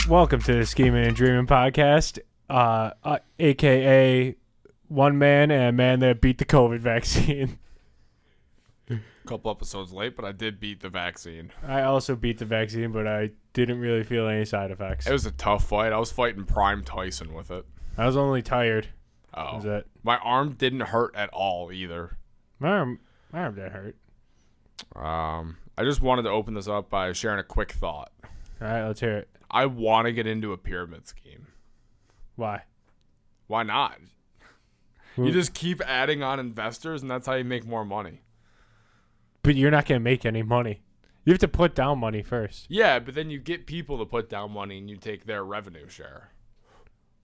Welcome to the Scheming and Dreamin podcast, a.k.a. one man and a man that beat the COVID vaccine. A couple episodes late, but I did beat the vaccine. I also beat the vaccine, but I didn't really feel any side effects. It was a tough fight. I was fighting Prime Tyson with it. I was only tired. Oh. Was it? My arm didn't hurt at all either. My arm didn't hurt. I just wanted to open this up by sharing a quick thought. All right, let's hear it. I want to get into a pyramid scheme. Why? Why not? You just keep adding on investors, and that's how you make more money. But you're not going to make any money. You have to put down money first. Yeah, but then you get people to put down money, and you take their revenue share.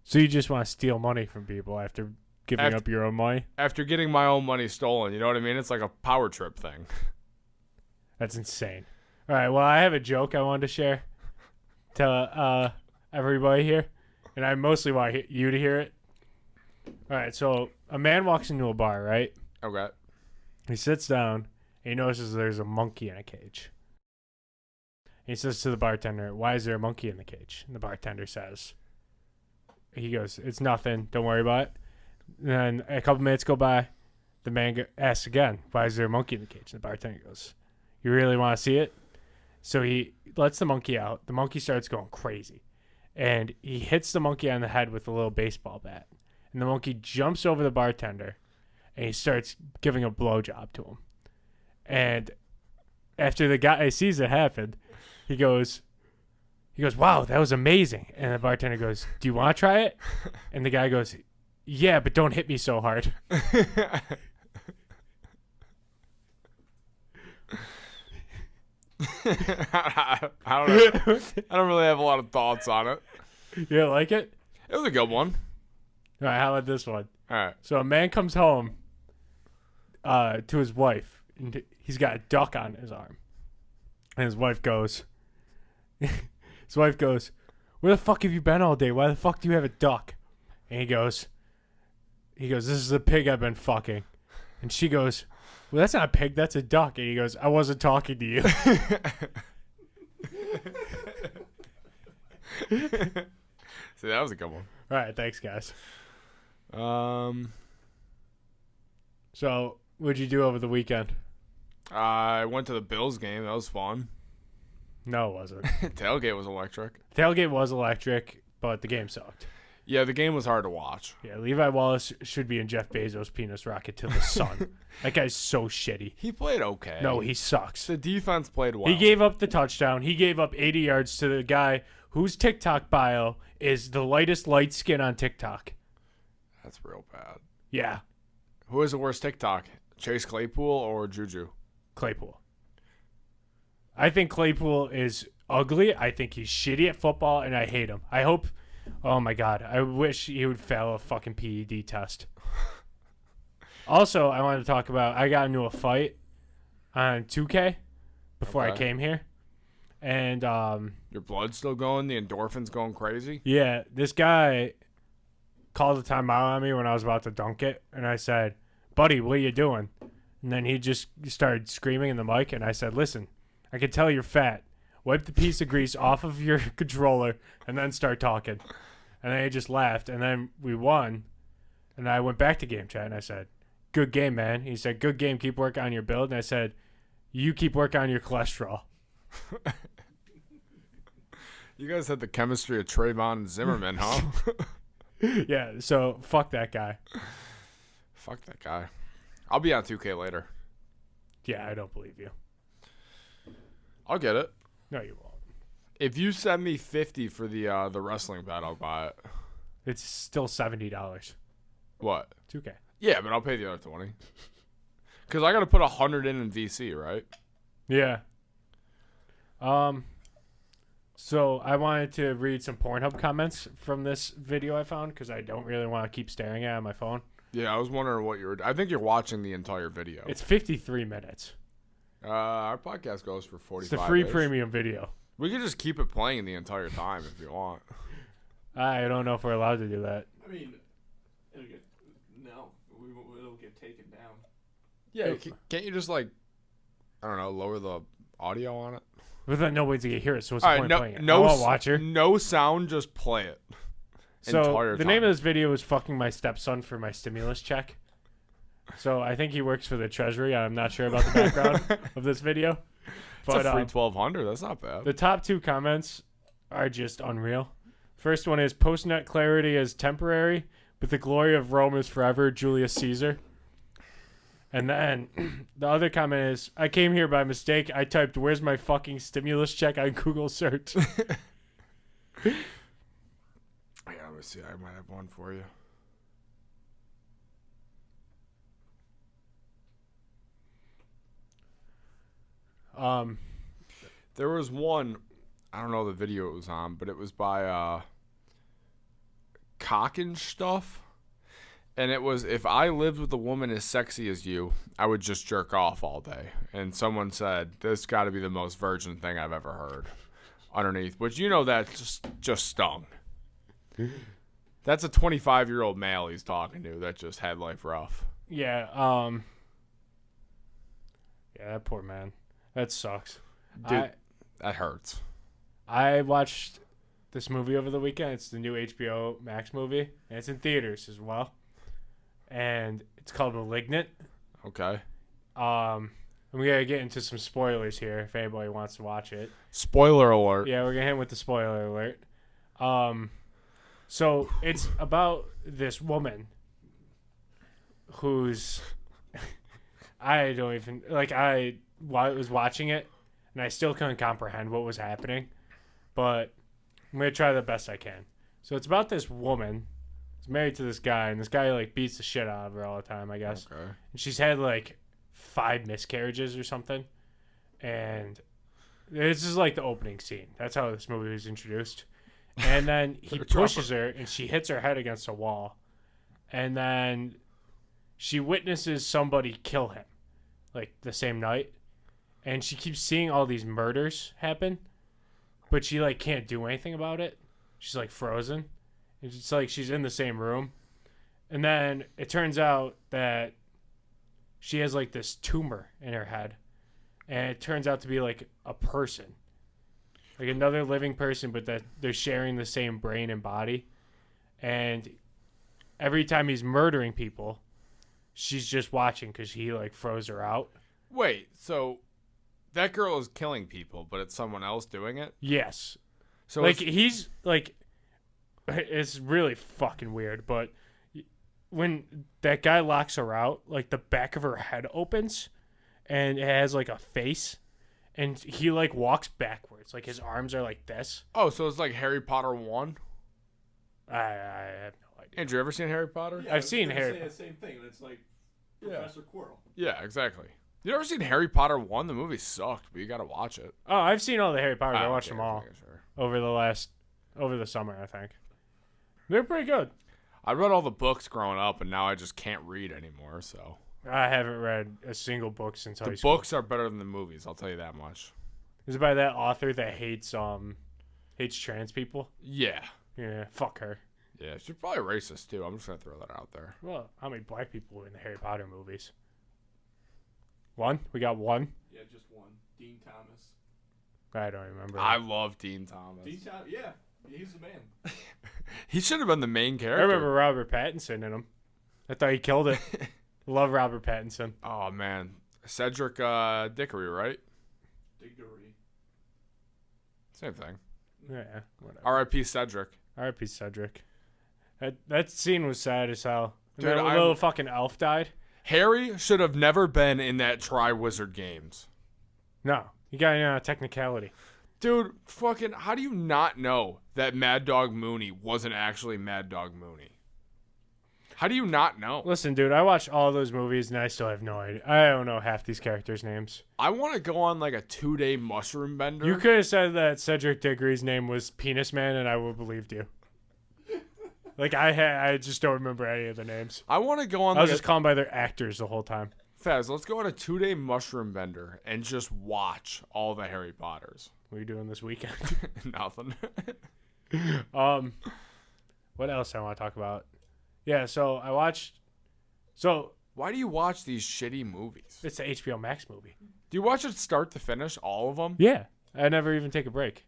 So you just want to steal money from people after giving up your own money? After getting my own money stolen, you know what I mean? It's like a power trip thing. That's insane. All right, well, I have a joke I wanted to share to everybody here, and I mostly want you to hear it. All right, so a man walks into a bar, right? Okay. He sits down, and he notices there's a monkey in a cage. He says to the bartender, "Why is there a monkey in the cage?" And the bartender says, he goes, "It's nothing. Don't worry about it." And then a couple minutes go by. The man asks again, "Why is there a monkey in the cage?" And the bartender goes, "You really want to see it?" So he lets the monkey out. The monkey starts going crazy. And he hits the monkey on the head with a little baseball bat. And the monkey jumps over the bartender. And he starts giving a blowjob to him. And after the guy sees it happen, he goes, "Wow, that was amazing." And the bartender goes, "Do you want to try it?" And the guy goes, "Yeah, but don't hit me so hard." I don't really have a lot of thoughts on it. You don't like it? It was a good one. All right, how about this one? All right. So a man comes home to his wife, and he's got a duck on his arm. And his wife goes, "Where the fuck have you been all day? Why the fuck do you have a duck?" And he goes, "This is a pig I've been fucking." And she goes, "Well, that's not a pig, that's a duck." And he goes, "I wasn't talking to you." See, that was a good one. All right, thanks, guys. Um, So, what'd you do over the weekend? I went to the Bills game. That was fun. No, it wasn't. Tailgate was electric. Tailgate was electric, but the game sucked. Yeah, the game was hard to watch. Yeah, Levi Wallace should be in Jeff Bezos' penis rocket to the sun. That guy's so shitty. He played okay. No, he sucks. The defense played well. He gave up the touchdown. He gave up 80 yards to the guy whose TikTok bio is the lightest light skin on TikTok. That's real bad. Yeah, Who is the worst TikTok? Chase Claypool or Juju? Claypool. I think Claypool is ugly. I think he's shitty at football, and I hate him. I hope... Oh, my God. I wish he would fail a fucking PED test. Also, I wanted to talk about... I got into a fight on 2K before I came here. And... Your blood's still going? The endorphins going crazy? Yeah, this guy called a timeout on me when I was about to dunk it. And I said, "Buddy, what are you doing?" And then he just started screaming in the mic. And I said, "Listen, I can tell you're fat. Wipe the piece of grease off of your controller and then start talking." And then he just laughed. And then we won. And I went back to game chat and I said, "Good game, man." He said, "Good game. Keep working on your build." And I said, "You keep working on your cholesterol." You guys had the chemistry of Trayvon and Zimmerman, huh? Yeah, so fuck that guy. Fuck that guy. I'll be on 2K later. Yeah, I don't believe you. I'll get it. No, you won't. If you send me 50 for the wrestling bet, I'll buy it. It's still $70. What? 2K. Yeah, but I'll pay the other 20. Because I got to put 100 in VC, right? Yeah. So I wanted to read some Pornhub comments from this video I found because I don't really want to keep staring at it on my phone. Yeah, I was wondering what you were... I think you're watching the entire video. It's 53 minutes. Our podcast goes for 45 It's the free premium video. We could just keep it playing the entire time if you want. I don't know if we're allowed to do that. I mean, it'll get taken down. Yeah, can't you just, like, I don't know, lower the audio on it? But then nobody's gonna hear it, so what's All the right, point no, playing it? no, I won't watch her. no sound, just play it. So the name of this video is "Fucking My Stepson for My Stimulus Check." So I think he works for the Treasury. I'm not sure about the background of this video. But it's a free 1,200. That's not bad. The top 2 comments are just unreal. First one is post-net clarity is temporary, but the glory of Rome is forever. Julius Caesar. And then the other comment is, I came here by mistake. I typed, "Where's my fucking stimulus check?" on Google search. Yeah, let me see. I might have one for you. There was one, I don't know the video it was on, but it was by Cock and Stuff. And it was, if I lived with a woman as sexy as you, I would just jerk off all day. And someone said, this got to be the most virgin thing I've ever heard underneath. Which, you know, that just stung. That's a 25-year-old male he's talking to that just had life rough. Yeah, yeah, that poor man. That sucks. Dude, that hurts. I watched this movie over the weekend. It's the new HBO Max movie, and it's in theaters as well. And it's called Malignant. Okay. And we gotta get into some spoilers here if anybody wants to watch it. Spoiler alert. Yeah, we're gonna hit with the spoiler alert. So it's about this woman who's I don't even I was watching it and I still couldn't comprehend what was happening, but I'm gonna try the best I can. So it's about this woman who's married to this guy, and this guy like beats the shit out of her all the time, I guess. Okay. And she's had like 5 miscarriages or something, and this is like the opening scene. That's how this movie was introduced. And then he pushes her, and she hits her head against a wall, and then she witnesses somebody kill him, like the same night, and she keeps seeing all these murders happen, but she like can't do anything about it. She's like frozen. It's like she's in the same room, and then it turns out that she has like this tumor in her head, and it turns out to be like a person, like another living person, but that they're sharing the same brain and body. And every time he's murdering people, she's just watching because he like froze her out. Wait, so that girl is killing people, but it's someone else doing it? Yes. So like he's like, it's really fucking weird, but when that guy locks her out, like the back of her head opens and it has like a face, and he like walks backwards, like his arms are like this. Oh, so it's like Harry Potter 1? I have no idea. Andrew, you ever seen Harry Potter? Yeah, I've seen Harry. Say the same thing, and it's like Professor Quirrell. Yeah, exactly. You ever seen Harry Potter 1? The movie sucked, but you gotta watch it. Oh, I've seen all the Harry Potters. I watched okay, them all okay, sure. over the summer, I think. They're pretty good. I read all the books growing up, and now I just can't read anymore, so. I haven't read a single book since high The school. books are better than the movies, I'll tell you that much. Is it by that author that hates trans people? Yeah. Yeah, fuck her. Yeah, she's probably racist, too. I'm just gonna throw that out there. Well, how many black people were in the Harry Potter movies? One? We got one? Yeah, just one. Dean Thomas. I don't remember. I love Dean Thomas. Dean Thomas, yeah, he's the man. He should have been the main I character. remember Robert Pattinson in them. I thought he killed it. Love Robert Pattinson. Oh, man. Cedric Dickory, right? Diggory. Same thing. Yeah, whatever. R.I.P. Cedric. R.I.P. Cedric. That scene was sad as hell. And Dude, that little fucking elf died. Harry should have never been in that Tri-Wizard Games. No, you got a technicality. Dude, fucking, how do you not know that Mad Dog Mooney wasn't actually Mad Dog Mooney? How do you not know? Listen, dude, I watched all those movies and I still have no idea. I don't know half these characters' names. I want to go on like a 2-day mushroom bender. You could have said that Cedric Diggory's name was Penis Man and I would have believed you. Like, I just don't remember any of the names. I want to go on I was like just calling by their actors the whole time. Faz, let's go on a 2-day mushroom bender and just watch all the Harry Potters. What are you doing this weekend? Nothing. What else I want to talk about? Yeah, so I watched... So, Why do you watch these shitty movies? it's the HBO Max movie. Do you watch it start to finish, all of them? Yeah. I never even take a break.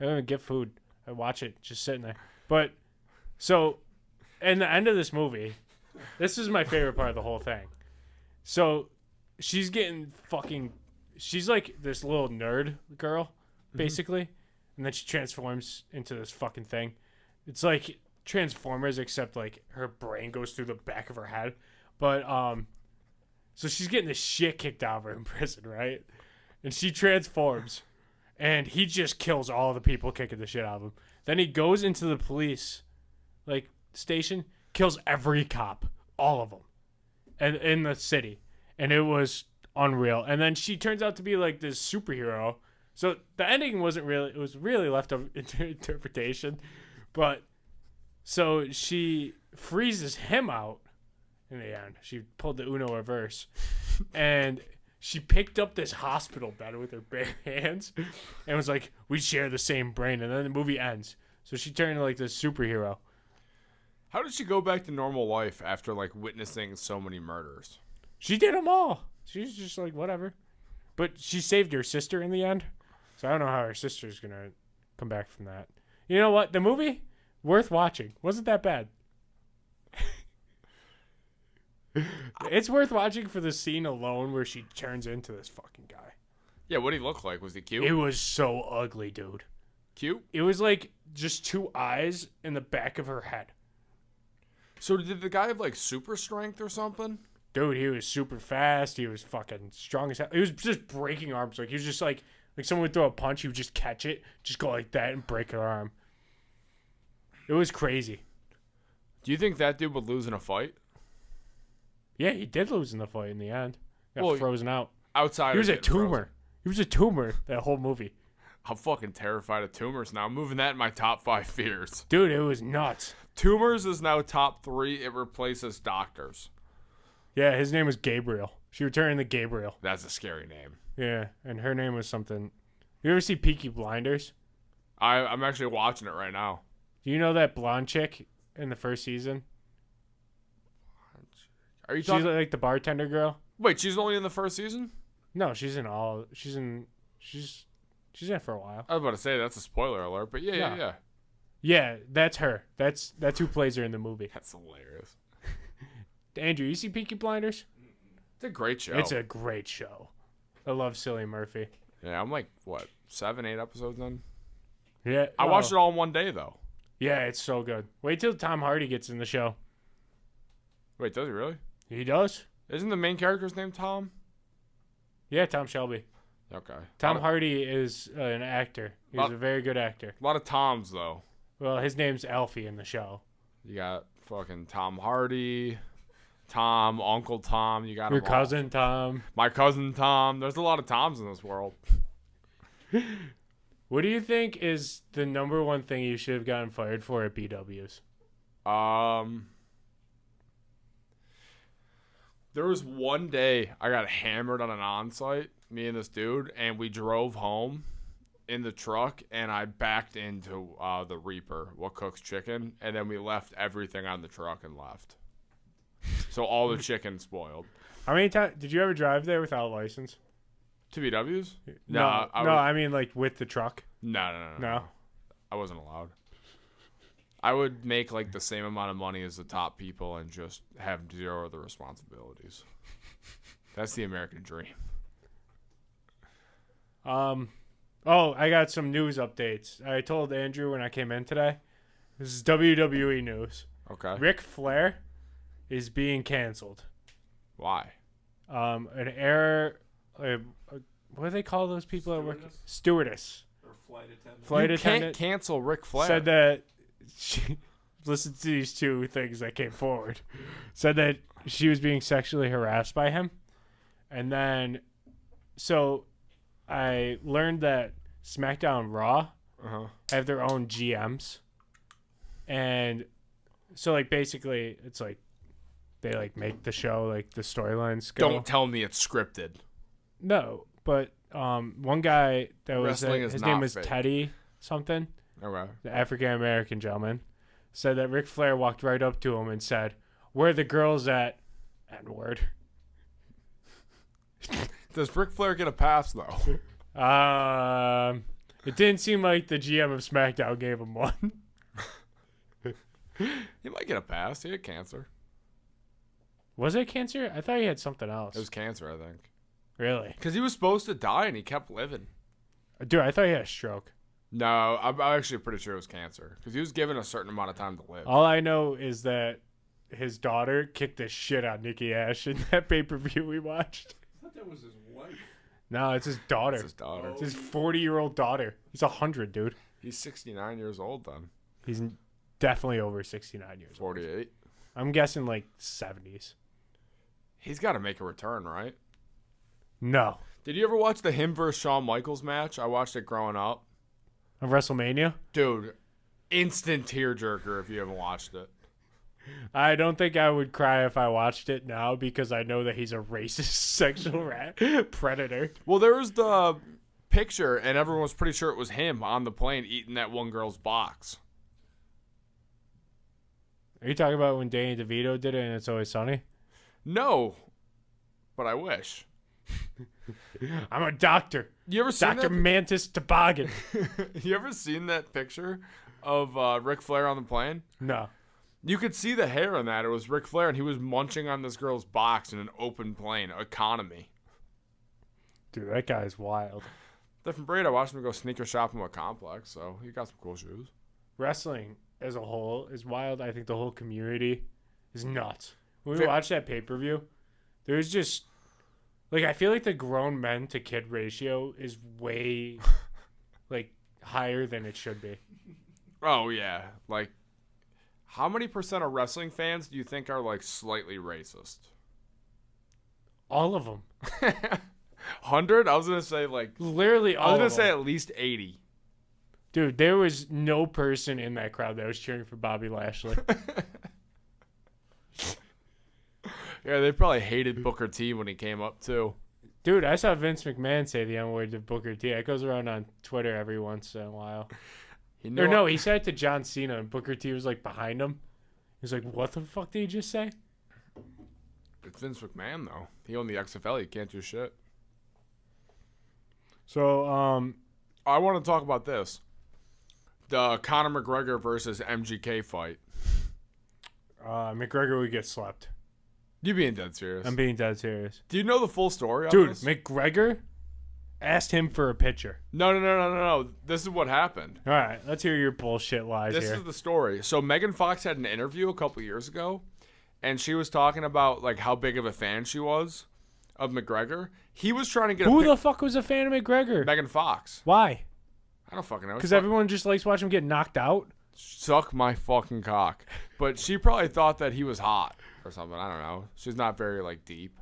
I don't even get food. I watch it just sitting there. But so, in the end of this movie, this is my favorite part of the whole thing. So, she's getting fucking. She's like this little nerd girl, basically, and then she transforms into this fucking thing. It's like Transformers, except like her brain goes through the back of her head. But so she's getting the shit kicked out of her in prison, right? And she transforms, and he just kills all the people kicking the shit out of him. Then he goes into the police, like, station, kills every cop, all of them, and in the city. And it was unreal. And then she turns out to be like this superhero. So the ending wasn't really, it was really left up to interpretation. But so she freezes him out in the end. She pulled the Uno reverse. And she picked up this hospital bed with her bare hands and was like, we share the same brain. And then the movie ends. So she turned into like this superhero. How did she go back to normal life after like witnessing so many murders? She did them all. She's just like, whatever. But she saved her sister in the end. So I don't know how her sister's going to come back from that. You know what? The movie, worth watching. Wasn't that bad. It's worth watching for the scene alone where she turns into this fucking guy. Yeah, what did he look like? Was he cute? It was so ugly, dude. Cute? It was like just two eyes in the back of her head. So did the guy have like super strength or something? Dude, he was super fast. He was fucking strong as hell. He was just breaking arms. Like, he was just like someone would throw a punch, he would just catch it, just go like that and break her arm. It was crazy. Do you think that dude would lose in a fight? Yeah, he did lose in the fight in the end. Got frozen out. Outside, he was a tumor. He was a tumor that whole movie. I'm fucking terrified of tumors now. I'm moving that in my top 5 fears. Dude, it was nuts. Tumors is now top 3. It replaces doctors. Yeah, his name was Gabriel. She returned to Gabriel. That's a scary name. Yeah, and her name was something. You ever see Peaky Blinders? I'm actually watching it right now. Do you know that blonde chick in the first season? Are you talking? She's like the bartender girl. Wait, she's only in the first season? No, she's in all. She's in it for a while. I was about to say that's a spoiler alert, but yeah. Yeah, that's her. That's who plays her in the movie. That's hilarious. Andrew, you see Peaky Blinders? It's a great show. It's a great show. I love Cillian Murphy. Yeah, I'm like, what, 7, 8 episodes in? Yeah. I watched it all in one day, though. Yeah, it's so good. Wait till Tom Hardy gets in the show. Wait, does he really? He does? Isn't the main character's name Tom? Yeah, Tom Shelby. Okay. Tom Hardy is an actor. He's a very good actor. A lot of Toms, though. Well, his name's Alfie in the show. You got fucking Tom Hardy, Tom, Uncle Tom. You got your cousin Tom. My cousin Tom. There's a lot of Toms in this world. What do you think is the number one thing you should have gotten fired for at BW's? There was one day I got hammered on an on-site, me and this dude, and we drove home in the truck, and I backed into the Reaper, what cooks chicken, and then we left everything on the truck and left. So all the chicken spoiled. How many times did you ever drive there without a license? To BW's? No, I mean like with the truck. No. I wasn't allowed. I would make like the same amount of money as the top people and just have zero other responsibilities. That's the American dream. Oh, I got some news updates. I told Andrew when I came in today. This is WWE news. Okay. Ric Flair is being canceled. Why? An error. What do they call those people that work? Stewardess. Or flight attendant. Flight you attendant. Can't cancel Ric Flair. Said that. Listen to these two things that came forward. Said that she was being sexually harassed by him, and then, so, I learned that SmackDown Raw have their own GMs, and so like basically it's like they like make the show, like the storylines go. Don't tell me it's scripted. No, but one guy that was his name was fake. Teddy something. Okay. The African American gentleman said that Ric Flair walked right up to him and said, "Where are the girls at?" N-word. Does Ric Flair get a pass though? It didn't seem like the GM of SmackDown gave him one. He might get a pass. He had cancer. Was it cancer? I thought he had something else. It was cancer, I think. Really? Because he was supposed to die and he kept living. Dude, I thought he had a stroke. No, I'm actually pretty sure it was cancer. Because he was given a certain amount of time to live. All I know is that his daughter kicked the shit out of Nikki Ash in that pay-per-view we watched. I thought that was his wife. No, it's his daughter. It's his daughter. It's his 40-year-old daughter. He's 100, dude. He's 69 years old then. He's definitely over 69 years old. 48. I'm guessing like 70s. He's got to make a return, right? No. Did you ever watch the him versus Shawn Michaels match? I watched it growing up. Of WrestleMania? Dude, instant tearjerker if you haven't watched it. I don't think I would cry if I watched it now because I know that he's a racist sexual predator. Well, there was the picture, and everyone was pretty sure it was him on the plane eating that one girl's box. Are you talking about when Danny DeVito did it and It's Always Sunny? No, but I wish. I'm a doctor. You ever seen Dr. Mantis Toboggan. You ever seen that picture of Ric Flair on the plane? No. You could see the hair on that. It was Ric Flair, and he was munching on this girl's box in an open plane. Economy. Dude, that guy's wild. Different breed. I watched him go sneaker shopping with Complex, so he got some cool shoes. Wrestling as a whole is wild. I think the whole community is nuts. When we watched that pay-per-view, there's just... Like, I feel like the grown men to kid ratio is way, like, higher than it should be. Oh, yeah. Like, how many % of wrestling fans do you think are, like, slightly racist? All of them. 100? I was going to say, like... Literally all I was going of to say them. at least 80. Dude, there was no person in that crowd that was cheering for Bobby Lashley. Yeah, they probably hated Booker T when he came up, too. Dude, I saw Vince McMahon say the N-word to Booker T. That goes around on Twitter every once in a while. He said it to John Cena, and Booker T was, like, behind him. He was like, what the fuck did he just say? It's Vince McMahon, though. He owned the XFL. He can't do shit. So, I want to talk about this. The Conor McGregor versus MGK fight. McGregor would get slept. You being dead serious? I'm being dead serious. Do you know the full story on Dude, this? McGregor asked him for a picture. No. This is what happened. All right, let's hear your bullshit lies This here. is the story. So Megan Fox had an interview a couple years ago, and she was talking about like how big of a fan she was of McGregor. He was trying to get Who the fuck was a fan of McGregor? Megan Fox. Why? I don't fucking know. Because everyone just likes watching him get knocked out? Suck my fucking cock. But she probably thought that he was hot or something. I don't know. She's not very like deep.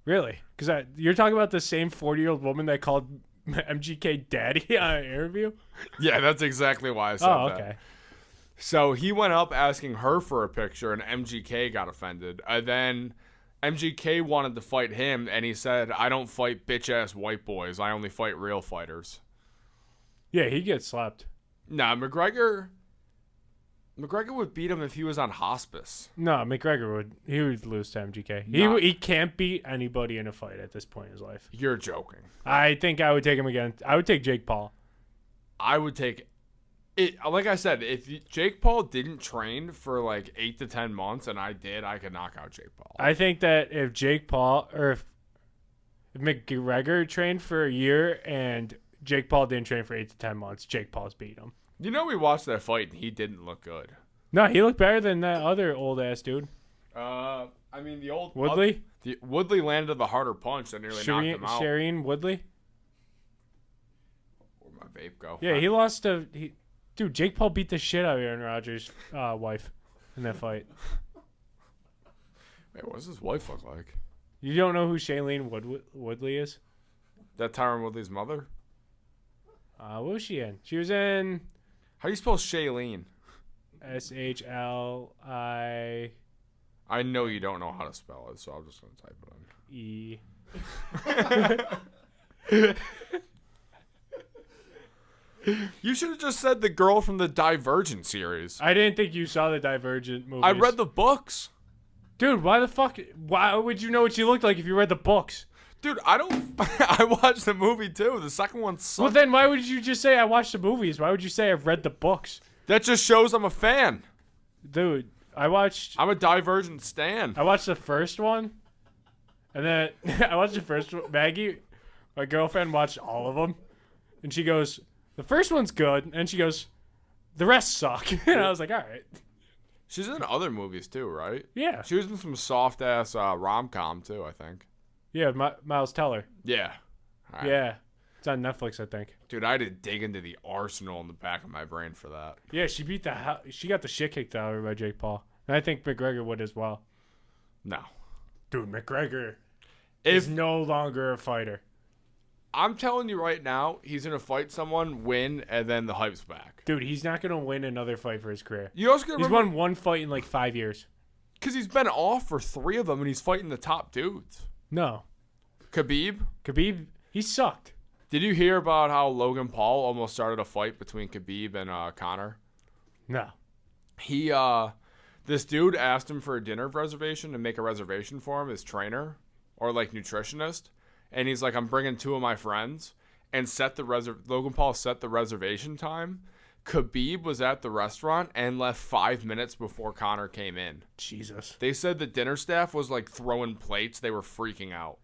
Really? Because you're talking about the same 40-year-old woman that called MGK daddy on an interview? Yeah, that's exactly why I said Oh, that. okay. So he went up asking her for a picture, and MGK got offended. Then MGK wanted to fight him, and he said, I don't fight bitch-ass white boys. I only fight real fighters. Yeah, he gets slapped. Nah, McGregor would beat him if he was on hospice. No, McGregor would lose to MGK. Nah. He can't beat anybody in a fight at this point in his life. You're joking. I think I would take him again. I would take Jake Paul. I would take it. Like I said, if Jake Paul didn't train for like 8 to 10 months and I did, I could knock out Jake Paul. I think that if Jake Paul or if McGregor trained for a year and Jake Paul didn't train for 8 to 10 months, Jake Paul's beat him. You know, we watched that fight and he didn't look good. No, he looked better than that other old ass dude. I mean, the old Woodley. Woodley landed the harder punch that nearly knocked him out. Shireen Woodley. Where'd my vape go? Yeah, he lost to. Dude, Jake Paul beat the shit out of Aaron Rodgers' wife in that fight. Wait, what does his wife look like? You don't know who Shailene Woodley is? That Tyron Woodley's mother? What was she in? She was in How do you spell Shailene? SHLIE. I know you don't know how to spell it, so I'm just going to type it in. You should have just said the girl from the Divergent series. I didn't think you saw the Divergent movies. I read the books. Dude, why the fuck? Why would you know what she looked like if you read the books? Dude, I don't. I watched the movie too. The second one sucked. Well, then why would you just say I watched the movies? Why would you say I've read the books? That just shows I'm a fan. Dude, I'm a Divergent stan. I watched the first one, and then I watched the first one. Maggie, my girlfriend, watched all of them, and she goes, "The first one's good," and she goes, "The rest suck." And I was like, "All right." She's in other movies too, right? Yeah. She was in some soft ass rom-com too, I think. Yeah, Miles Teller. Yeah. All right. Yeah. It's on Netflix, I think. Dude, I had to dig into the arsenal in the back of my brain for that. Yeah, she got the shit kicked out of her by Jake Paul. And I think McGregor would as well. No. Dude, McGregor is no longer a fighter. I'm telling you right now, he's going to fight someone, win, and then the hype's back. Dude, he's not going to win another fight for his career. You also gotta He's won one fight in like 5 years. Because he's been off for 3 of them, and he's fighting the top dudes. No. Khabib, he sucked. did you hear about how Logan Paul almost started a fight between Khabib and Conor? No. This dude asked him for a dinner reservation to make a reservation for him, his trainer or like nutritionist, and he's like, I'm bringing 2 of my friends, and Logan Paul set the reservation time. Khabib was at the restaurant and left 5 minutes before Conor came in. Jesus. They said the dinner staff was like throwing plates. They were freaking out.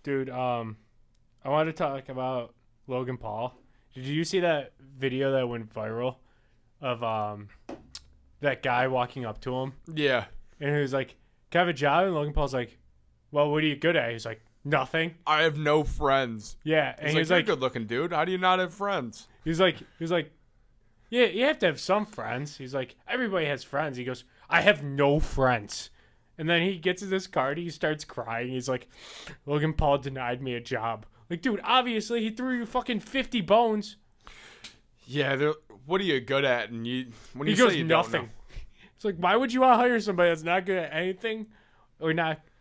Dude, I wanted to talk about Logan Paul. Did you see that video that went viral of that guy walking up to him? Yeah. And he was like, "Can I have a job?" And Logan Paul's like, "Well, what are you good at?" He's like, "Nothing." I have no friends. Yeah, and He's like, "You're a good-looking dude. How do you not have friends?" He's like, "Yeah, you have to have some friends." He's like, "Everybody has friends." He goes, "I have no friends." And then he gets in this card. He starts crying. He's like, "Logan Paul denied me a job." Like, dude, obviously he threw you fucking 50 bones. Yeah, what are you good at? And He goes, "Nothing." It's like, why would you want to hire somebody that's not good at anything or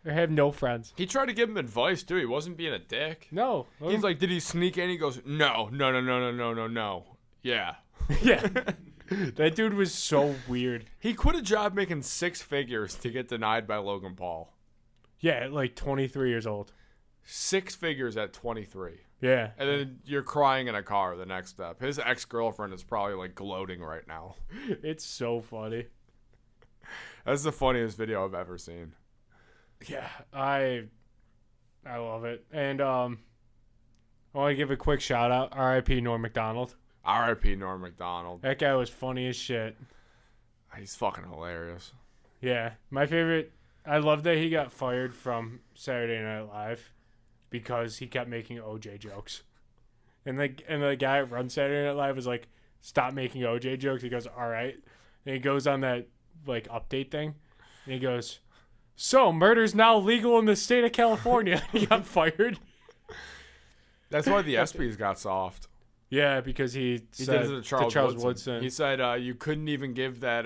have no friends? He tried to give him advice too. He wasn't being a dick. No. He's like, did he sneak in? He goes, no. Yeah. Yeah. That dude was so weird. He quit a job making 6 figures to get denied by Logan Paul. Yeah, at like 23 years old. 6 figures at 23. Yeah. And then you're crying in a car the next step. His ex-girlfriend is probably like gloating right now. It's so funny. That's the funniest video I've ever seen. Yeah, I love it. And I want to give a quick shout out. R.I.P. Norm Macdonald. R.I.P. Norm Macdonald. That guy was funny as shit. He's fucking hilarious. Yeah, my favorite. I love that he got fired from Saturday Night Live because he kept making OJ jokes. And the guy that runs Saturday Night Live was like, "Stop making OJ jokes." He goes, "All right." And he goes on that like update thing, and he goes, "So murder's now legal in the state of California." He got fired. That's why the ESPYs got soft. Yeah, because he said did it to Charles Woodson. He said you couldn't even give that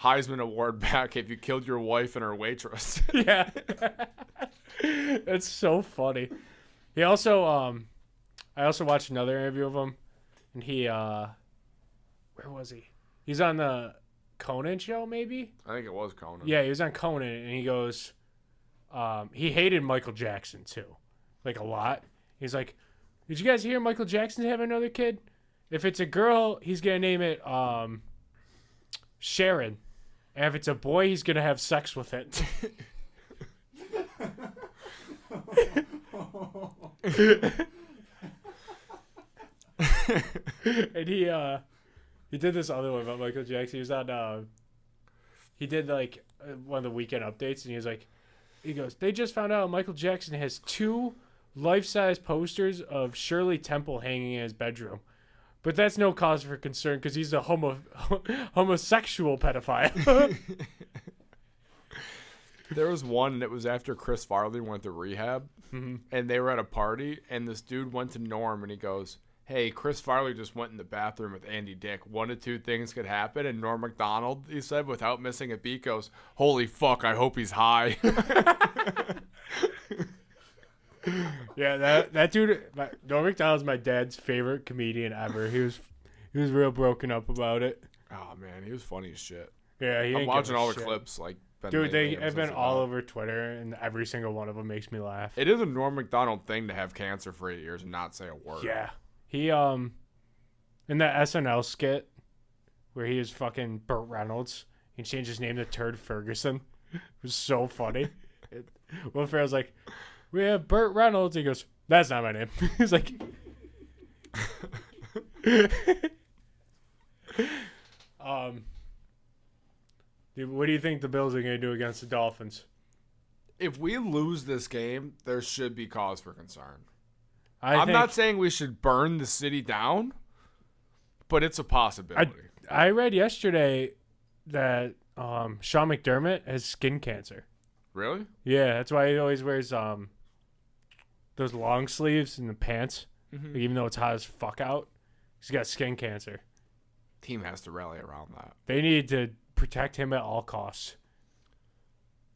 Heisman Award back if you killed your wife and her waitress. Yeah. That's so funny. He also I also watched another interview of him, and he where was he? He's on the Conan show, maybe? I think it was Conan. Yeah, he was on Conan, and he goes he hated Michael Jackson too. Like a lot. He's like, "Did you guys hear Michael Jackson's having another kid? If it's a girl, he's gonna name it Sharon. And if it's a boy, he's gonna have sex with it." And he did this other one about Michael Jackson. He was on he did like one of the weekend updates, and he goes, "They just found out Michael Jackson has 2 life-size posters of Shirley Temple hanging in his bedroom. But that's no cause for concern because he's a homosexual pedophile." There was one, and it was after Chris Farley went to rehab, and they were at a party, and this dude went to Norm, and he goes, "Hey, Chris Farley just went in the bathroom with Andy Dick. 1 of 2 things could happen." And Norm Macdonald, he said, without missing a beat, goes, "Holy fuck, I hope he's high." Yeah, that dude, Norm Macdonald's my dad's favorite comedian ever. He was real broken up about it. Oh, man, he was funny as shit. Yeah, I'm watching all the clips, like, been Dude, they lately have been since all about. over Twitter, and every single one of them makes me laugh. It is a Norm Macdonald thing to have cancer for 8 years and not say a word. Yeah. He, in that SNL skit where he was fucking Burt Reynolds, he changed his name to Turd Ferguson. It was so funny. Will Ferrell's like, we have Burt Reynolds. He goes, that's not my name. He's like, dude, what do you think the Bills are going to do against the Dolphins? If we lose this game, there should be cause for concern. I'm I'm not saying we should burn the city down, but it's a possibility. I read yesterday that Sean McDermott has skin cancer. Really? Yeah, that's why he always wears those long sleeves and the pants, Mm-hmm. like, even though it's hot as fuck out. He's got skin cancer. Team has to rally around that. They need to protect him at all costs.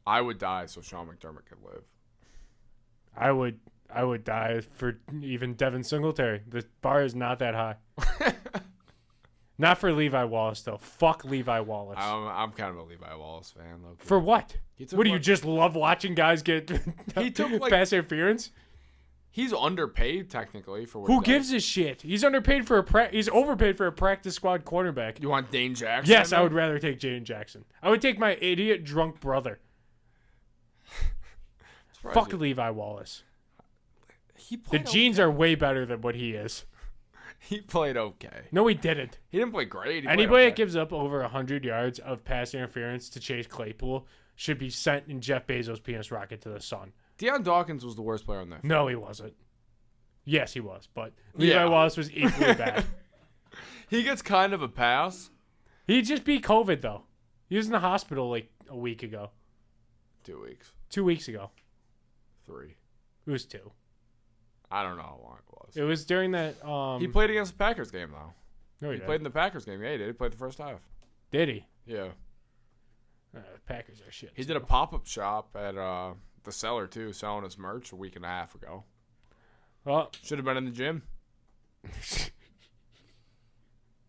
I would die so Sean McDermott could live. I would die for even Devin Singletary. The bar is not that high. Not for Levi Wallace though. Fuck Levi Wallace. I'm kind of a Levi Wallace fan. Low-key. For what? He took What do you like- just love watching guys get He took, like- pass interference? He's underpaid technically for what Who he does. gives a shit? He's underpaid for he's overpaid for a practice squad cornerback. You want Dane Jackson? Yes, in I there? would rather take Jaden Jackson. I would take my idiot drunk brother. Surprised Fuck you- Levi Wallace. He The played genes are way better than what he is. He played okay. No, he didn't. He didn't play great. He played Anybody okay. that gives up over 100 yards of pass interference to Chase Claypool should be sent in Jeff Bezos' penis rocket to the sun. Deion Dawkins was the worst player on that. No, he wasn't. Yes, he was, but Levi Yeah. Wallace was equally bad. He gets kind of a pass. He just beat COVID, though. He was in the hospital like a week ago. 2 weeks. 2 weeks ago. 3. It was 2. I don't know how long it was. It was during that. He played against the Packers game, though. No, he He didn't. played in the Packers game. Yeah, he did. He played the first half. Did he? Yeah. Packers are shit. He did a pop-up shop at the Cellar, too, selling his merch a week and a half ago. Well, Should have been in the gym.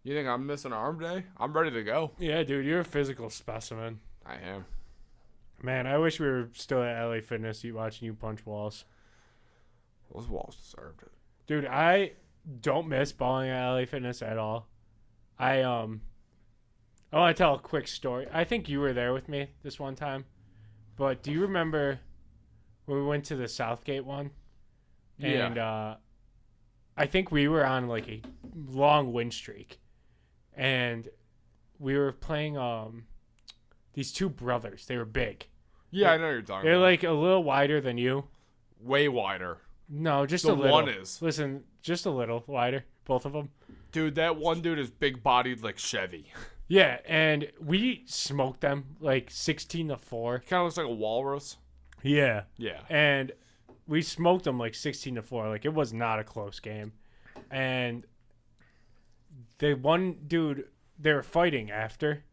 You think I'm missing arm day? I'm ready to go. yeah, dude, you're a physical specimen. I am. Man, I wish we were still at LA Fitness watching you punch walls. Those walls deserved it. Dude, I don't miss balling at LA Fitness at all. I want to tell a quick story. I think you were there with me this one time. But do you remember when we went to the Southgate one? Yeah. And I think we were on like a long win streak. And we were playing these two brothers. They were big. Yeah, I know what you're talking They're about. like a little wider than you. Way wider. No, just The a little. one is. Listen, just a little wider, both of them. Dude, that one dude is big-bodied like Chevy. Yeah, and we smoked them like 16-4. He kind of looks like a walrus. Yeah, Yeah. and we smoked them like 16-4. Like it was not a close game, and the one dude they were fighting after,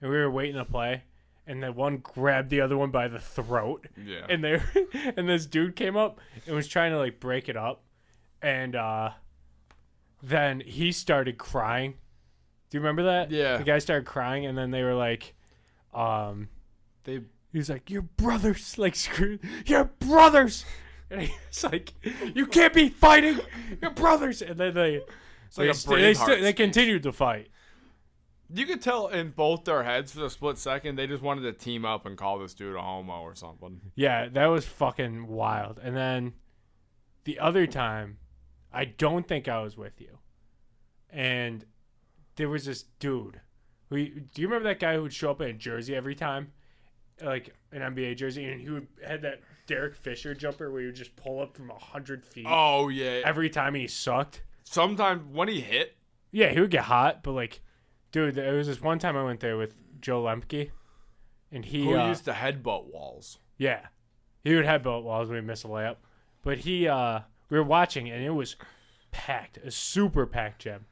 and we were waiting to play, and the one grabbed the other one by the throat, Yeah. and they and this dude came up and was trying to like break it up, and then he started crying. Do you remember that? Yeah. The guy started crying, and then they were like, They he was like, "Your brothers!" Like, screw your brothers, and he's like, "You can't be fighting your brothers!" And then they, like a they Braveheart continued to fight. You could tell in both their heads for a split second they just wanted to team up and call this dude a homo or something. Yeah, that was fucking wild. And then the other time, I don't think I was with you, and there was this dude. Do you remember that guy who would show up in a jersey every time, like an NBA jersey, and he had that Derek Fisher jumper where he would just pull up from 100 feet Oh yeah. every time he sucked. Sometimes when he hit, Yeah, he would get hot, but like, dude, there was this one time I went there with Joe Lemke, and he who used to headbutt walls. yeah, he would headbutt walls when he missed a layup. But we were watching, and it was packed, a super packed gym,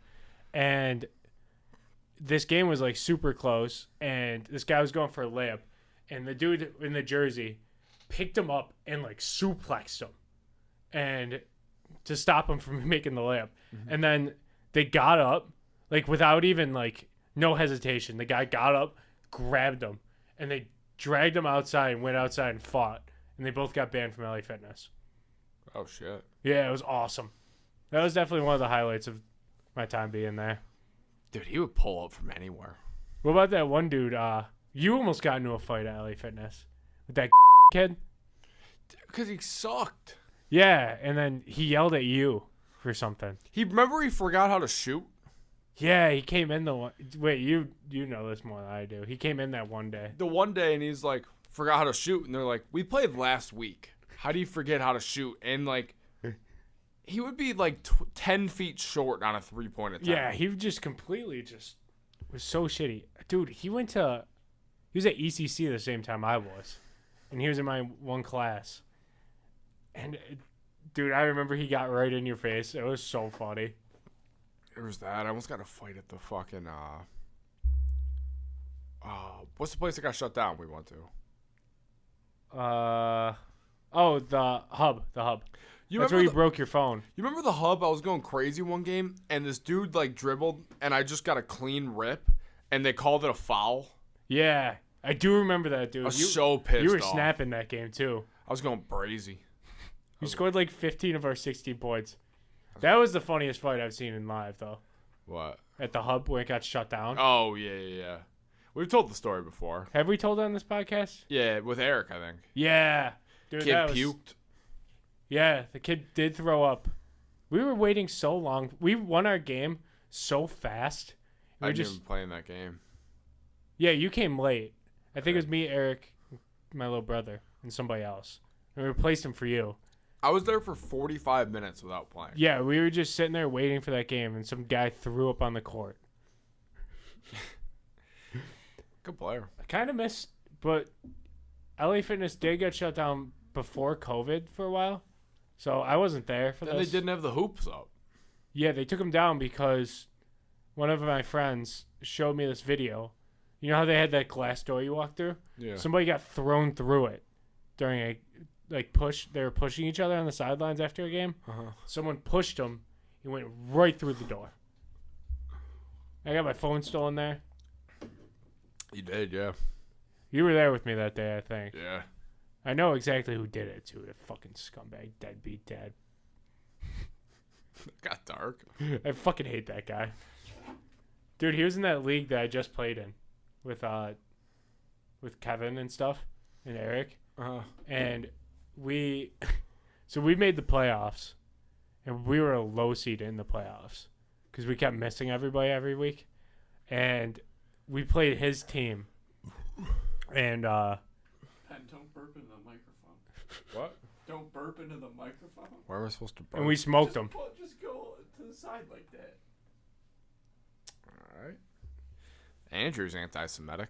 and this game was like super close, and this guy was going for a layup, and the dude in the jersey picked him up and like suplexed him, and to stop him from making the layup, and then they got up like without even like no hesitation. The guy got up, grabbed him, and they dragged him outside and went outside and fought. And they both got banned from LA Fitness. Oh, shit. Yeah, it was awesome. That was definitely one of the highlights of my time being there. Dude, he would pull up from anywhere. What about that one dude? You almost got into a fight at LA Fitness with that kid. Because he sucked. Yeah, and then he yelled at you for something. He forgot how to shoot? Yeah, he came in the one. Wait, you know this more than I do. He came in that one day. The one day, and he's like, forgot how to shoot. And they're like, we played last week. How do you forget how to shoot? And, like, he would be, like, 10 feet short on a three-point attempt. Yeah, he just completely was so shitty. Dude, he was at ECC the same time I was. And he was in my one class. And, dude, I remember he got right in your face. It was so funny. There was that. I almost got a fight at the fucking, what's the place that got shut down we went to? The Hub. That's where you broke your phone. You remember the Hub? I was going crazy one game, and this dude, like, dribbled, and I just got a clean rip, and they called it a foul. Yeah, I do remember that, dude. I was so pissed You were off. snapping that game, too. I was going brazy. You scored, like, 15 of our 16 points. That was the funniest fight I've seen in live, though. What? At the Hub when it got shut down. Oh, yeah. We've told the story before. Have we told it on this podcast? Yeah, with Eric, I think. Yeah. Dude, Kid puked. Yeah, the kid did throw up. We were waiting so long. We won our game so fast. I didn't even play in that game. Yeah, you came late. I think it was me, Eric, my little brother, and somebody else. And we replaced him for you. I was there for 45 minutes without playing. Yeah, we were just sitting there waiting for that game, and some guy threw up on the court. Good player. I kind of missed, but LA Fitness did get shut down before COVID for a while, so I wasn't there for Then this. they didn't have the hoops up. Yeah, they took them down because one of my friends showed me this video. You know how they had that glass door you walk through? Yeah. Somebody got thrown through it during a push. They were pushing each other on the sidelines after a game. Uh-huh. Someone pushed him. He went right through the door. I got my phone stolen there. You did, yeah. You were there with me that day, I think. Yeah. I know exactly who did it, too. The fucking scumbag, deadbeat dad. It got dark. I fucking hate that guy. Dude, he was in that league that I just played in with Kevin and stuff and Eric. Uh-huh. And we made the playoffs, and we were a low seed in the playoffs because we kept missing everybody every week. And we played his team. And Pat, don't burp into the microphone. What? Don't burp into the microphone. Where am I supposed to burp? and we smoked them. Just go to the side like that. All right. Andrew's anti-Semitic.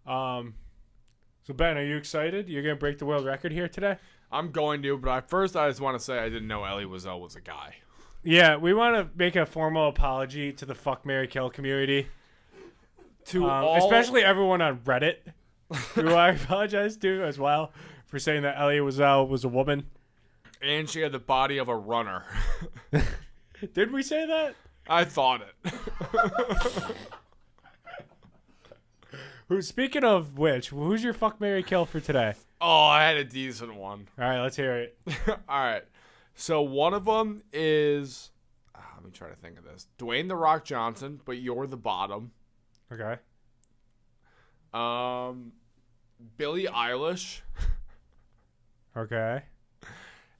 So Ben, are you excited? You're gonna break the world record here today? I'm going to, but first I just want to say I didn't know Elie Wiesel was a guy. Yeah, we want to make a formal apology to the fuck, marry, kill community. Especially everyone on Reddit, who I apologize to as well for saying that Elie Wiesel was a woman. And she had the body of a runner. Did we say that? I thought it. Speaking of which, who's your fuck, marry, kill for today? Oh, I had a decent one. All right, let's hear it. All right. So one of them is, let me try to think of this. Dwayne "The Rock" Johnson, but you're the bottom. Okay. Billie Eilish. Okay.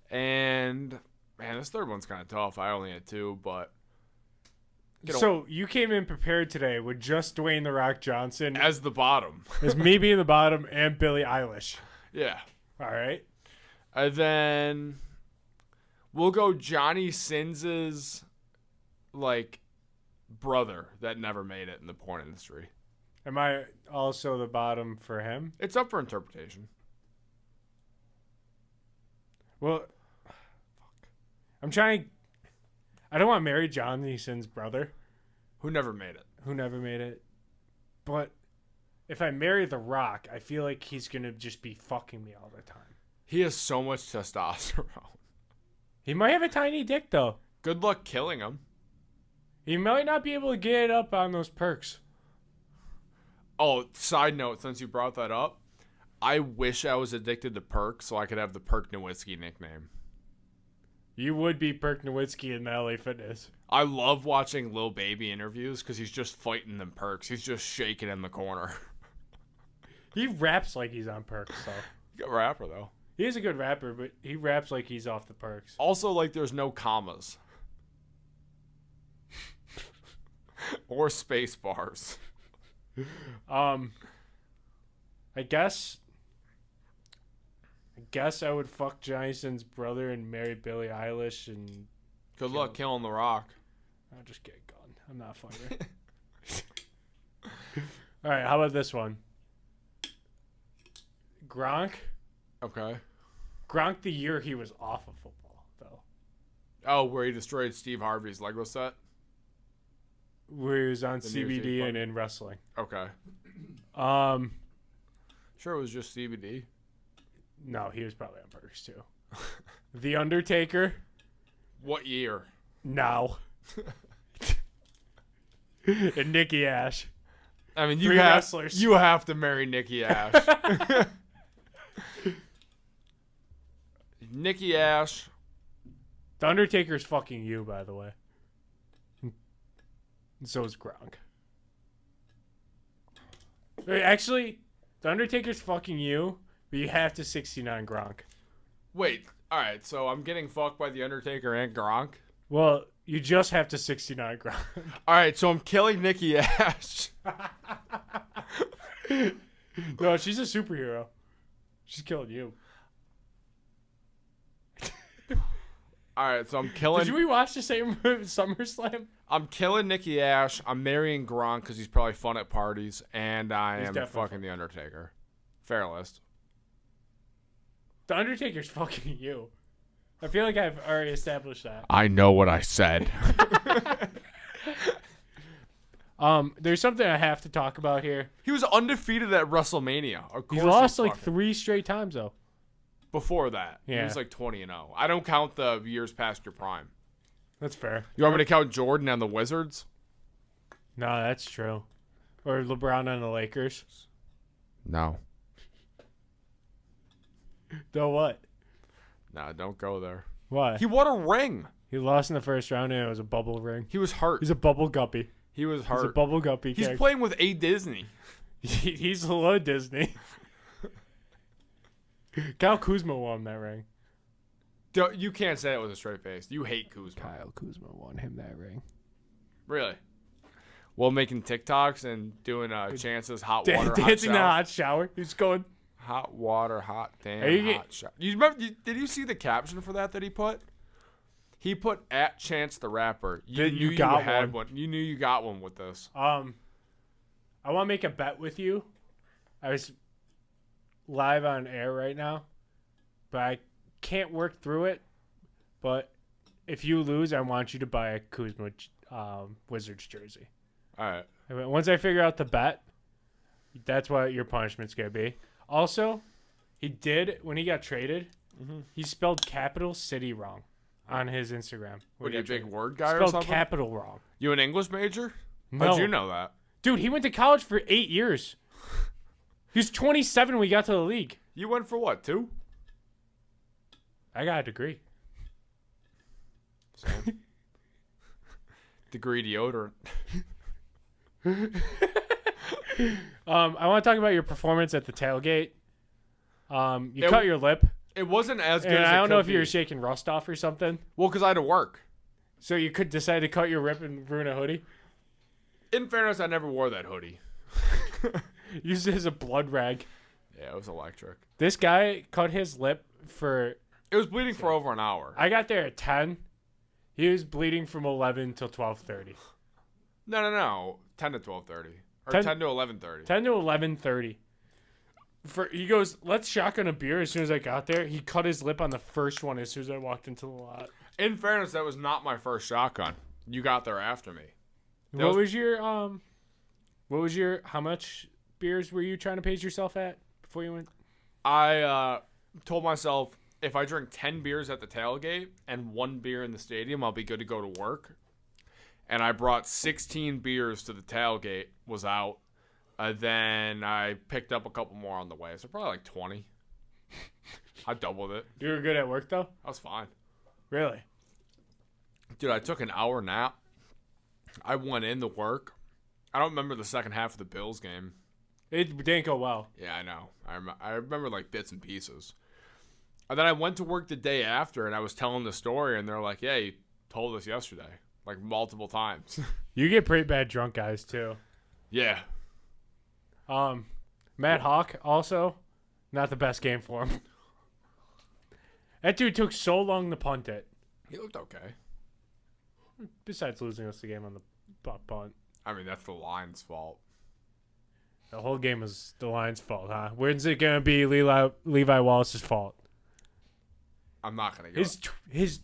And, man, this third one's kind of tough. I only had two, but. So you came in prepared today with just Dwayne "The Rock" Johnson as the bottom. as me being the bottom and Billie Eilish. Yeah. All right. And then we'll go Johnny Sins's, like, brother that never made it in the porn industry. Am I also the bottom for him? It's up for interpretation. Well, I'm trying. I don't want to marry Johnny Sin's brother. Who never made it. Who never made it. But if I marry The Rock, I feel like he's going to just be fucking me all the time. He has so much testosterone. He might have a tiny dick, though. Good luck killing him. He might not be able to get it up on those perks. Oh, side note, since you brought that up, I wish I was addicted to Perk so I could have the Perk Nowitzki nickname. You would be Perk Nowitzki in the LA Fitness. I love watching Lil Baby interviews because he's just fighting them Perks. He's just shaking in the corner. He raps like he's on Perks, so. Good rapper, though. He is a good rapper, but he raps like he's off the Perks. Also, like, there's no commas. Or space bars. I guess I would fuck Johnson's brother and marry Billie Eilish and... Good luck killing The Rock. I'll just get a gun. I'm not a fighter. All right, how about this one? Gronk. Okay. Gronk the year he was off of football, though. Oh, where he destroyed Steve Harvey's Lego set? Where he was on The New Year's CBD Eve and in wrestling. Okay. Sure, it was just CBD. No, he was probably on Perks too. The Undertaker. What year? No. And Nikki Ash. I mean, Three wrestlers. You have to marry Nikki Ash. Nikki Ash. The Undertaker's fucking you, by the way. And so is Gronk. Wait, actually, The Undertaker's fucking you, but you have to 69 Gronk. Wait, all right, so I'm getting fucked by The Undertaker and Gronk? Well, you just have to 69 Gronk. All right, so I'm killing Nikki Ash. No, she's a superhero. She's killing you. All right, so I'm killing... Did we watch the same SummerSlam? I'm killing Nikki Ash. I'm marrying Gronk because he's probably fun at parties. And I am fucking The Undertaker. Fair list. The Undertaker's fucking you. I feel like I've already established that. I know what I said. There's something I have to talk about here. He was undefeated at WrestleMania. Of course He lost like 3 straight times, though. Before that, Yeah. he was like 20-0. I don't count the years past your prime. That's fair. You want me to count Jordan and the Wizards? No, that's true. Or LeBron on the Lakers. No. Though what? Nah, don't go there. Why? He won a ring. He lost in the first round and it was a bubble ring. He was hurt. He's a bubble guppy. He was hurt. He's a bubble guppy. He's playing with A. Disney. He's hello Disney. Kyle Kuzma won that ring. You can't say it with a straight face. You hate Kuzma. Kyle Kuzma won him that ring. Really? Well, making TikToks and doing Chance's hot water, dancing in the hot hot shower. He's going hot water, hot damn, hot shower. You remember? Did you see the caption for that he put? He put at Chance the Rapper. You knew you had one. You knew you got one with this. I want to make a bet with you. I was live on air right now, but I can't work through it. But if you lose, I want you to buy a Kuzma Wizards jersey. All right. Once I figure out the bet, that's what your punishment's going to be. Also, he did, when he got traded, he spelled capital city wrong on his Instagram. What, are you a big word guy or spelled something? capital wrong. You an English major? No. How'd you know that? Dude, he went to college for 8 years. He was 27 when we got to the league. You went for what, 2? I got a degree. So, degree deodorant. I want to talk about your performance at the tailgate. You It- cut your lip, It wasn't as good and as I it don't know could if you were be. shaking rust off or something. Well, because I had to work. So you could decide to cut your lip and ruin a hoodie. In fairness, I never wore that hoodie. Used it as a blood rag. Yeah, it was electric. This guy cut his lip for... It was bleeding for over an hour. I got there at 10. He was bleeding from 11 till 12:30. No. 10 to 12:30. Or 10 10 to 11:30. 10 to 11:30. He goes, let's shotgun a beer. As soon as I got there, he cut his lip on the first one as soon as I walked into the lot. In fairness, that was not my first shotgun. You got there after me. What was your how much beers were you trying to pace yourself at before you went? I told myself if I drink 10 beers at the tailgate and 1 beer in the stadium, I'll be good to go to work. And I brought 16 beers to the tailgate, was out. Then I picked up a couple more on the way. So probably like 20. I doubled it. You were good at work though. I was fine. Really? Dude, I took an hour nap. I went into work. I don't remember the second half of the Bills game. It didn't go well. Yeah, I know. I remember like bits and pieces. And then I went to work the day after, and I was telling the story, and they're like, "Yeah, you told us yesterday, like multiple times." You get pretty bad drunk guys too. Yeah. Matt Hawk also, not the best game for him. That dude took so long to punt it. He looked okay. Besides losing us the game on the punt. I mean, that's the Lions' fault. The whole game was the Lions' fault, huh? When's it going to be Levi Wallace's fault? I'm not going to go. His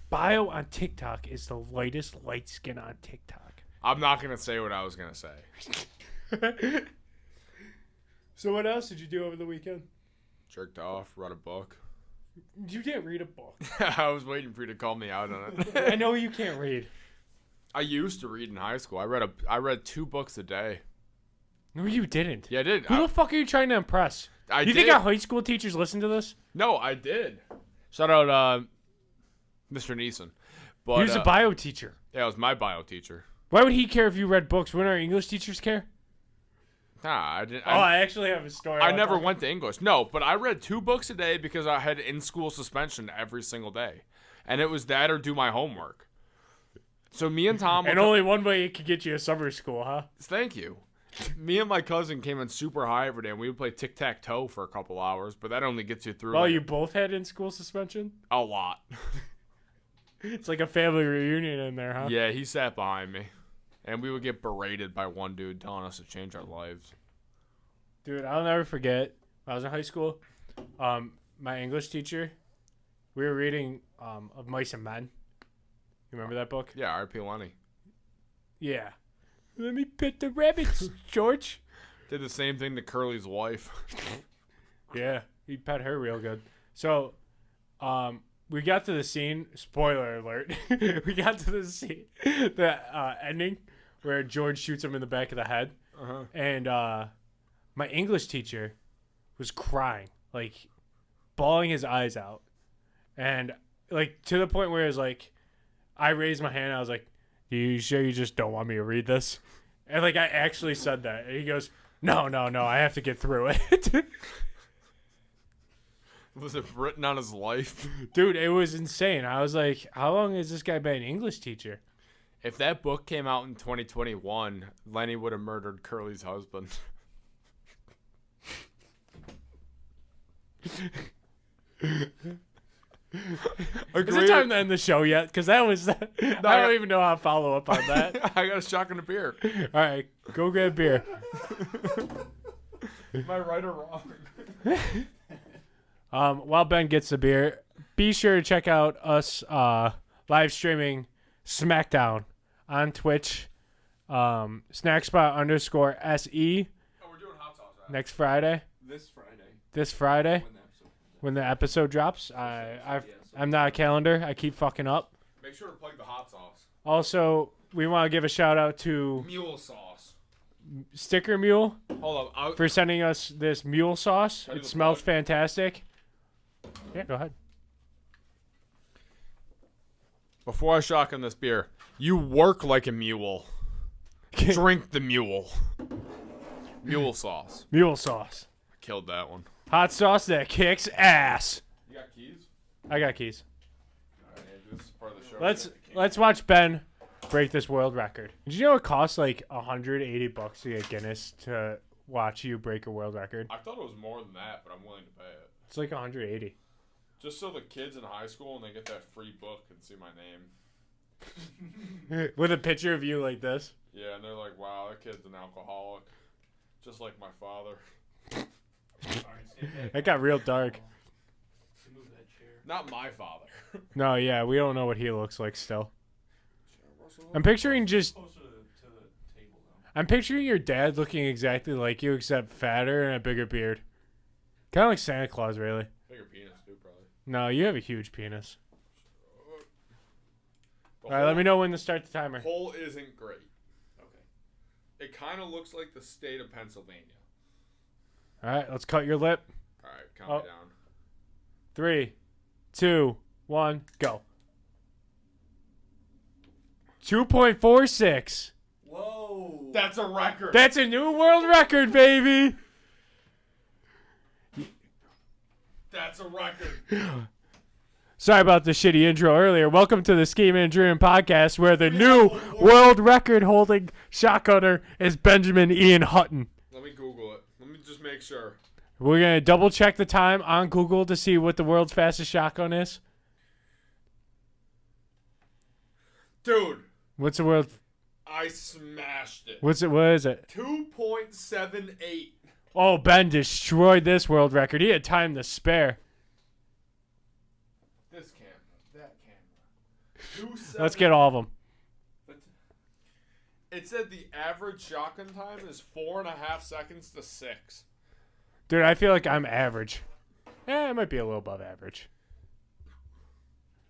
bio on TikTok is the lightest light skin on TikTok. I'm not going to say what I was going to say. So what else did you do over the weekend? Jerked off, read a book. You didn't read a book. I was waiting for you to call me out on it. I know you can't read. I used to read in high school. I read 2 books a day. No, you didn't. Yeah, I did. Who the fuck are you trying to impress? I think our high school teachers listen to this? No, I did. Shout out Mr. Neeson. But, He was a bio teacher. Yeah, it was my bio teacher. Why would he care if you read books? Wouldn't our English teachers care? Nah, I didn't. I actually have a story. I never went to English. No, but I read 2 books a day because I had in-school suspension every single day. And it was that or do my homework. So me and Tom... And only one way it could get you a summer school, huh? Thank you. Me and my cousin came in super high every day, and we would play tic-tac-toe for a couple hours, but that only gets you through... Well, like, you both had in-school suspension? a lot. It's like a family reunion in there, huh? Yeah, he sat behind me. And we would get berated by one dude telling us to change our lives. Dude, I'll never forget. When I was in high school. My English teacher, we were reading Of Mice and Men. You remember that book? Yeah, R.P. Lenny. Yeah. Let me pet the rabbits, George. Did the same thing to Curly's wife. Yeah, he pet her real good. So, we got to the scene. Spoiler alert. We got to the scene, the ending where George shoots him in the back of the head, and my English teacher was crying, like bawling his eyes out, and like to the point where it was like, I raised my hand. I was like, "Are you sure you just don't want me to read this?" And like I actually said that, and he goes, "No, I have to get through it." Was it written on his life? Dude, it was insane. I was like, how long has this guy been an English teacher? If that book came out in 2021, Lenny would have murdered Curly's husband. Is it time to end the show yet? Because that was... I don't even know how to follow up on that. I got a shotgun of beer. All right, go grab beer. Am I right or wrong? While Ben gets the beer, be sure to check out us live streaming SmackDown on Twitch. Snackspot_SE. Oh, we're doing hot sauce. Next Friday. This Friday. When the episode drops. I'm not a calendar. I keep fucking up. Make sure to plug the hot sauce. Also, we want to give a shout out to Mule sauce. Sticker Mule Hold up. for sending us this mule sauce. Can I do It the smells plug? fantastic. Yeah, go ahead. Before I shotgun this beer, you work like a mule. Drink the mule. Mule sauce. Mule sauce. I killed that one. Hot sauce that kicks ass. You got keys? I got keys. Alright, this is part of the show. Let's watch Ben break this world record. Did you know it costs like $180 to get Guinness to watch you break a world record? I thought it was more than that, but I'm willing to pay it. It's like 180. Just so the kids in high school, and they get that free book, can see my name. With a picture of you like this. Yeah, and they're like, wow, that kid's an alcoholic. Just like my father. That got real dark. Move that chair. Not my father. No, yeah, we don't know what he looks like still. I'm picturing just... Closer to the table, though. I'm picturing your dad looking exactly like you, except fatter and a bigger beard. Kind of like Santa Claus, really. Bigger penis, too, probably. No, you have a huge penis. The All right, let me know when to start the timer. hole isn't great. Okay. It kind of looks like the state of Pennsylvania. All right, let's cut your lip. All right, calm me down. 3, 2, 1, go. 2.46. Whoa. That's a record. That's a new world record, baby. That's a record. Sorry about the shitty intro earlier. Welcome to the Scheme and Dream podcast, where the new world record holding shotgunner is Benjamin Ian Hutton. Let me Google it. Let me just make sure. We're going to double check the time on Google to see what the world's fastest shotgun is. Dude. What's the world? I smashed it. What is it? 2.78. Oh, Ben destroyed this world record. He had time to spare. This camera. That camera. Let's get all of them. It said the average shotgun time is 4.5 seconds to 6. Dude, I feel like I'm average. I might be a little above average.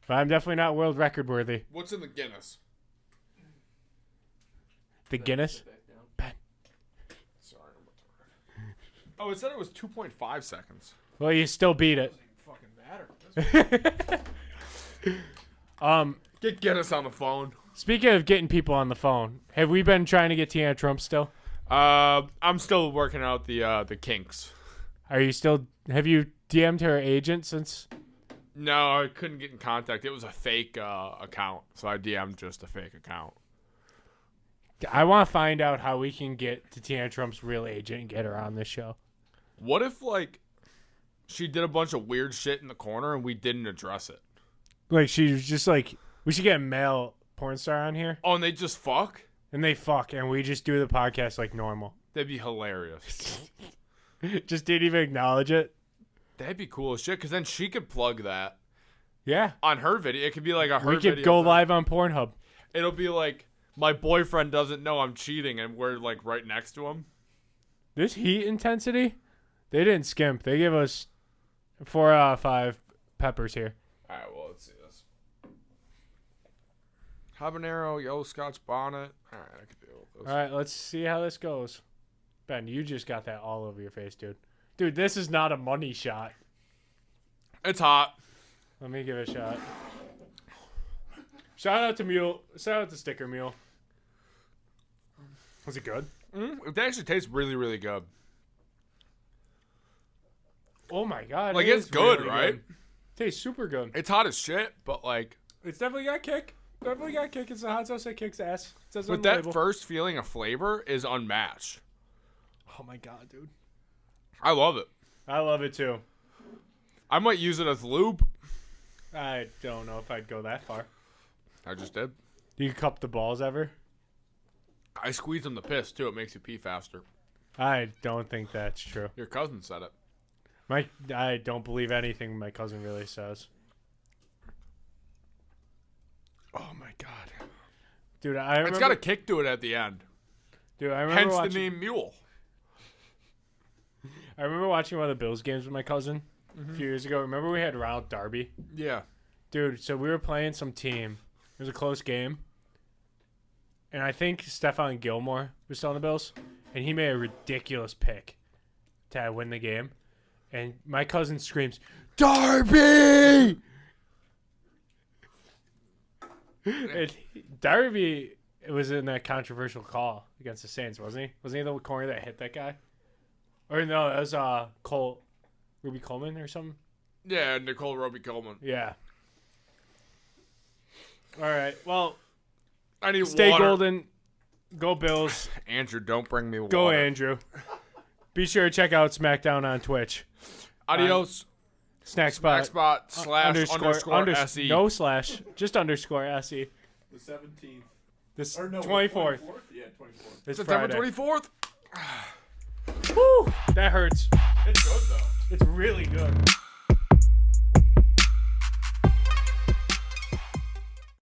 But I'm definitely not world record worthy. What's in the Guinness? The Guinness? Ben. Sorry, I'm retarded. Oh, it said it was 2.5 seconds. Well, you still beat it. Fucking matter. Get Guinness on the phone. Speaking of getting people on the phone, have we been trying to get Tiana Trump still? I'm still working out the kinks. Are you still? Have you DM'd her agent since? No, I couldn't get in contact. It was a fake account, so I DM'd just a fake account. I want to find out how we can get to Tiana Trump's real agent and get her on this show. What if, like, she did a bunch of weird shit in the corner and we didn't address it? Like, she was just like, we should get a male porn star on here. Oh, and they just fuck? And they fuck, and we just do the podcast like normal. That'd be hilarious. Just didn't even acknowledge it. That'd be cool as shit, because then she could plug that. Yeah. On her video. It could be like a her video. We could go live on Pornhub. It'll be like, my boyfriend doesn't know I'm cheating, and we're, like, right next to him. This heat intensity, they didn't skimp. They gave us 4 out of 5 peppers here. All right, well, let's see this. Habanero, yellow Scotch bonnet. All right, I can deal with this. All right, let's see how this goes. Ben, you just got that all over your face, dude. Dude, this is not a money shot. It's hot. Let me give it a shot. Shout out to Mule. Shout out to Sticker Mule. Was it good? It actually tastes really, really good. Oh my god. Like, it it's is good, really right? Good. Tastes super good. It's hot as shit, but, like... It's definitely got kick. Definitely got kick. It's a hot sauce that kicks ass. It says on But the that label. first feeling of flavor is unmatched. Oh my god, dude. I love it. I love it too. I might use it as lube. I don't know if I'd go that far. I just did. Do you cup the balls ever? I squeeze them to piss, too. It makes you pee faster. I don't think that's true. Your cousin said it. I don't believe anything my cousin really says. Oh, my God. Dude, I remember... It's got a kick to it at the end. Dude, I remember Hence watching... the name Mule. I remember watching one of the Bills games with my cousin a few years ago. Remember we had Ronald Darby? Yeah. Dude, so we were playing some team. It was a close game. And I think Stephon Gilmore was still on the Bills. And he made a ridiculous pick to win the game. And my cousin screams, Darby! And Darby was in that controversial call against the Saints, wasn't he? Wasn't he the corner that hit that guy? Or no, it was Ruby Coleman or something? Yeah, Nicole Roby-Coleman. Yeah. All right. Well, I need stay water. golden. Go Bills. Andrew, don't bring me water. Go Andrew. Be sure to check out SmackDown on Twitch. Adios. Snackspot. /_ SE. No slash. Just _ SE. The 17th. This Or no, 24th. Yeah, 24th. This September Friday. 24th. Woo! That hurts. It's good, though. It's really good.